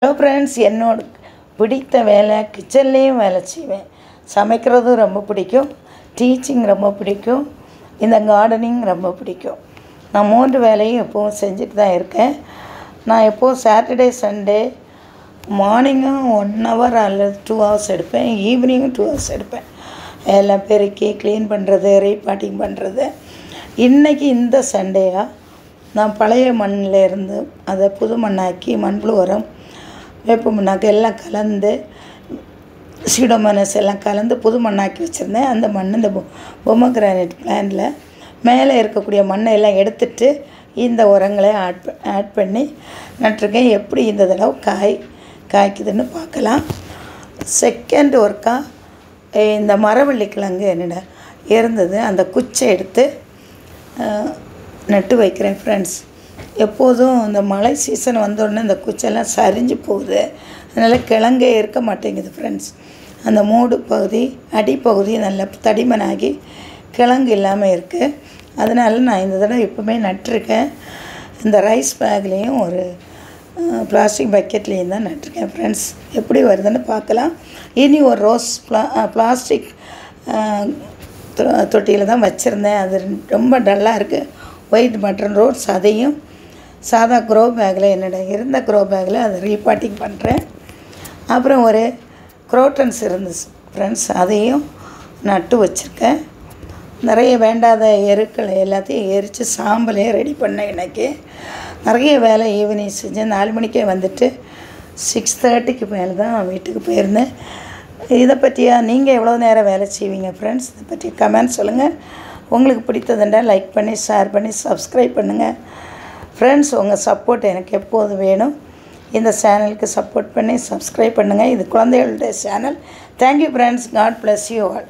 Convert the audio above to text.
Hello friends, என்னோட பிடித்த வேலை கிச்சன்லேயும் வேலை செய்வேன். சமைக்கிறதும் ரொம்ப பிடிக்கும், டீச்சிங் ரொம்ப பிடிக்கும், இந்த கார்டனிங் ரொம்ப பிடிக்கும். நான் 3 வேலையும் எப்போவும் செஞ்சுட்டு தான் இருக்கேன். நான் எப்போவும் சாட்டர்டே சண்டே மார்னிங்கும் 1 ஹவர் அல்லது 2 ஹவர்ஸ் எடுப்பேன், ஈவினிங்கும் 2 ஹவர்ஸ் எடுப்பேன். எல்லாம் பெருக்கி க்ளீன் பண்ணுறது, ரீபாட்டிங் பண்ணுறது. இன்றைக்கி இந்த சண்டேயாக நான் பழைய மண்ணில் இருந்து அதை புது மண்ணாக்கி மண்புழு உரம், வேப்ப மண்ணாக்கு எல்லாம் கலந்து, சீடோமோனாஸ் எல்லாம் கலந்து புது மண்ணாக்கி வச்சுருந்தேன். அந்த மண் இந்த பொமோகிரானேட் பிளான்ட்டில் மேலே இருக்கக்கூடிய மண்ணை எல்லாம் எடுத்துட்டு இந்த உரங்களை ஆட் பண்ணி நட்டிருக்கேன். எப்படி இந்த தடவை காய்க்குதுன்னு பார்க்கலாம். செகண்ட் ஒர்க்காக இந்த மரவள்ளி கிழங்கு என்னோட இருந்தது, அந்த குச்சை எடுத்து நட்டு வைக்கிறேன் ஃப்ரெண்ட்ஸ். எப்போதும் இந்த மழை சீசன் வந்தோடனே இந்த குச்செல்லாம் சரிஞ்சு போகுது, அதனால் கிழங்கே இருக்க மாட்டேங்குது ஃப்ரெண்ட்ஸ். அந்த மூடு பகுதி அடிப்பகுதி நல்லா தடிமனாகி கிழங்கு இல்லாமல் இருக்குது. அதனால் நான் இந்த தடவை எப்போவுமே நட்டிருக்கேன். இந்த ரைஸ் பேக்லேயும் ஒரு பிளாஸ்டிக் பக்கெட்லேயும் தான் நட்டிருக்கேன் ஃப்ரெண்ட்ஸ். எப்படி வருதுன்னு பார்க்கலாம். இனி ஒரு ரோஸ் பிளாஸ்டிக் தொட்டியில் தான் வச்சுருந்தேன். அது ரொம்ப டல்லாக இருக்குது, ஒயிட் பட்டன் ரோஸ். அதையும் சாதா க்ரோ பேக்கில், என்னோட இருந்த க்ரோ பேக்கில் அதை ரீபாட்டிங் பண்ணுறேன். அப்புறம் ஒரு குரோட்டன்ஸ் இருந்துச்சு ஃப்ரெண்ட்ஸ், அதையும் நட்டு வச்சுருக்கேன். நிறைய வேண்டாத எருக்களை எல்லாத்தையும் எரித்து சாம்பலே ரெடி பண்ணேன். இன்றைக்கி நிறைய வேலை ஈவினிங் செஞ்சேன். 4 மணிக்கே வந்துட்டு 6:30க்கு மேலே தான் வீட்டுக்கு போயிருந்தேன். இதை பற்றியா நீங்கள் எவ்வளோ நேரம் வேலை செய்வீங்க ஃப்ரெண்ட்ஸ்? இதை பற்றி கமெண்ட் சொல்லுங்கள். உங்களுக்கு பிடித்ததுண்டா லைக் பண்ணி, ஷேர் பண்ணி, சப்ஸ்கிரைப் பண்ணுங்கள் ஃப்ரெண்ட்ஸ். உங்கள் சப்போர்ட் எனக்கு எப்போது வேணும். இந்த சேனலுக்கு சப்போர்ட் பண்ணி சப்ஸ்கிரைப் பண்ணுங்கள். இது குழந்தைகளுடைய channel. Thank you friends. God bless you all.